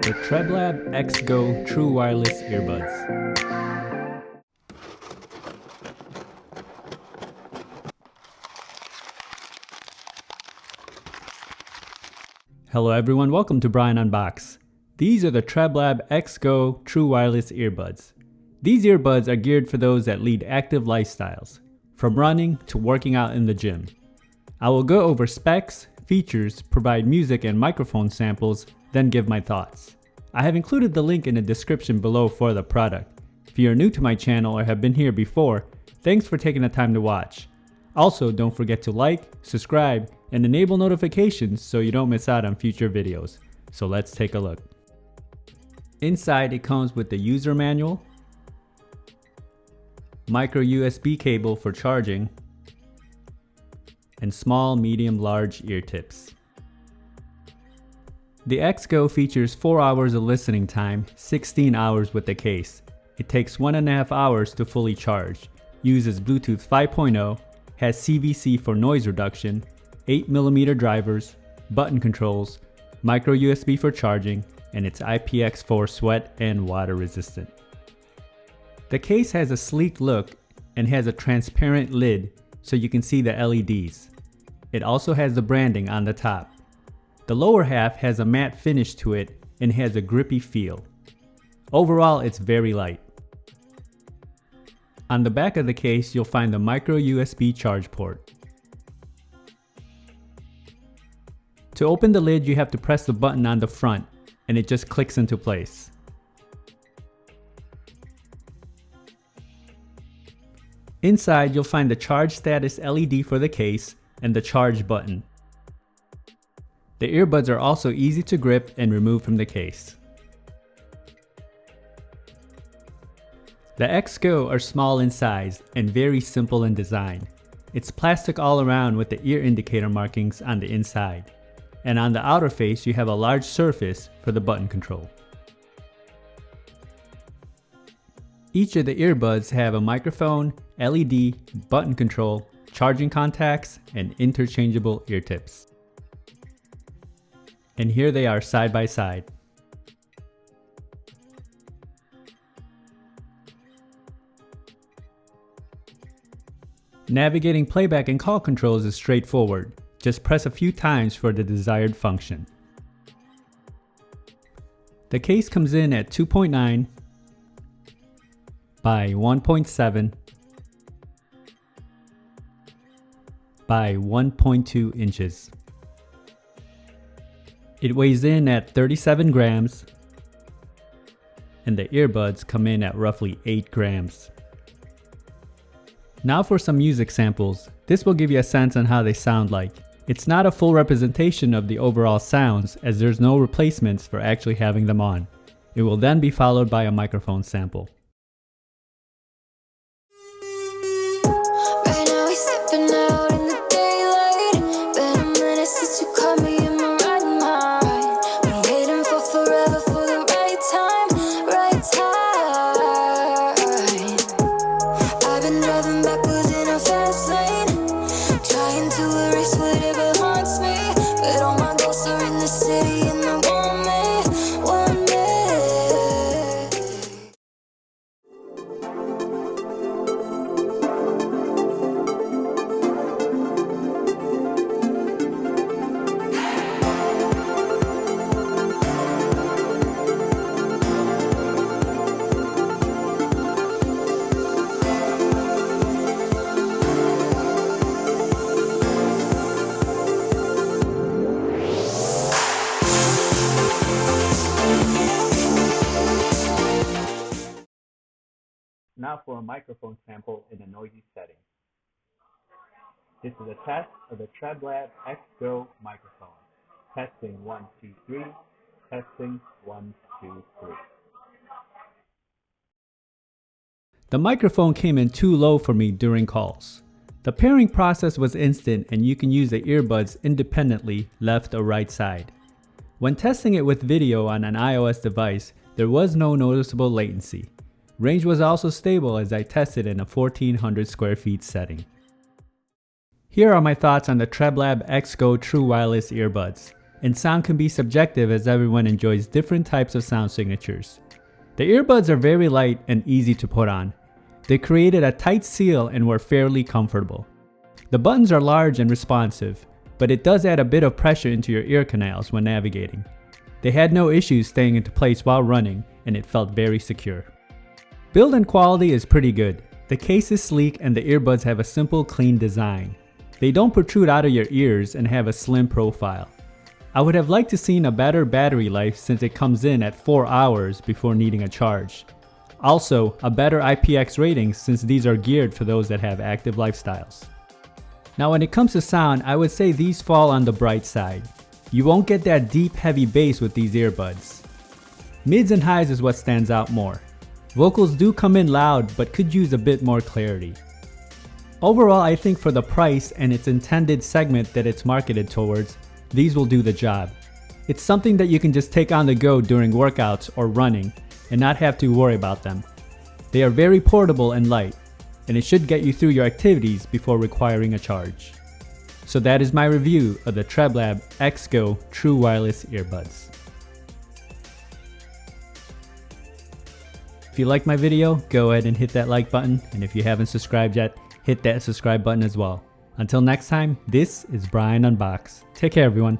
the Treblab XGO True Wireless Earbuds. Hello everyone, welcome to Brian Unboxed. These are the Treblab XGO True Wireless Earbuds. These earbuds are geared for those that lead active lifestyles, from running to working out in the gym. I will go over specs, features, provide music and microphone samples, then give my thoughts. I have included the link in the description below for the product. If you are new to my channel or have been here before, thanks for taking the time to watch. Also, don't forget to like, subscribe, and enable notifications so you don't miss out on future videos. So let's take a look. Inside it comes with the user manual, micro USB cable for charging, and small, medium, large ear tips. The XGO features 4 hours of listening time, 16 hours with the case. It takes 1.5 hours to fully charge, uses Bluetooth 5.0, has CVC for noise reduction, 8mm drivers, button controls, micro USB for charging, and it's IPX4 sweat and water resistant. The case has a sleek look and has a transparent lid so you can see the LEDs. It also has the branding on the top. The lower half has a matte finish to it and has a grippy feel. Overall, it's very light. On the back of the case, you'll find the micro USB charge port. To open the lid, you have to press the button on the front and it just clicks into place. Inside, you'll find the charge status LED for the case and the charge button. The earbuds are also easy to grip and remove from the case. The XGO are small in size and very simple in design. It's plastic all around with the ear indicator markings on the inside. And on the outer face you have a large surface for the button control. Each of the earbuds have a microphone, LED, button control, charging contacts, and interchangeable ear tips. And here they are side by side. Navigating playback and call controls is straightforward. Just press a few times for the desired function. The case comes in at 2.9 by 1.7 by 1.2 inches. It weighs in at 37 grams and the earbuds come in at roughly 8 grams. Now for some music samples. This will give you a sense on how they sound like. It's not a full representation of the overall sounds as there's no replacements for actually having them on. It will then be followed by a microphone sample. Right now we're stepping out in the daylight. Been a minute since you caught me in my right mind. Been waiting for forever for the right time, right time. I've been driving backwards in a fast lane, trying to erase whatever haunts me. But all my ghosts are in the city and they want me, want me. Now for a microphone sample in a noisy setting. This is a test of the Treblab XGO microphone. Testing 1, 2, 3. Testing 1, 2, 3. The microphone came in too low for me during calls. The pairing process was instant and you can use the earbuds independently left or right side. When testing it with video on an iOS device, there was no noticeable latency. Range was also stable as I tested in a 1400 square feet setting. Here are my thoughts on the Treblab XGO True Wireless Earbuds. and sound can be subjective as everyone enjoys different types of sound signatures. The earbuds are very light and easy to put on. They created a tight seal and were fairly comfortable. The buttons are large and responsive, but it does add a bit of pressure into your ear canals when navigating. They had no issues staying into place while running, and it felt very secure. Build and quality is pretty good. The case is sleek and the earbuds have a simple, clean design. They don't protrude out of your ears and have a slim profile. I would have liked to seen a better battery life since it comes in at 4 hours before needing a charge. Also, a better IPX rating since these are geared for those that have active lifestyles. Now when it comes to sound, I would say these fall on the bright side. You won't get that deep heavy bass with these earbuds. Mids and highs is what stands out more. Vocals do come in loud but could use a bit more clarity. Overall, I think for the price and its intended segment that it's marketed towards, these will do the job. It's something that you can just take on the go during workouts or running and not have to worry about them. They are very portable and light, and it should get you through your activities before requiring a charge. So that is my review of the Treblab XGO True Wireless Earbuds. If you liked my video, go ahead and hit that like button, and if you haven't subscribed yet, hit that subscribe button as well. Until next time, this is Brian Unboxed. Take care everyone.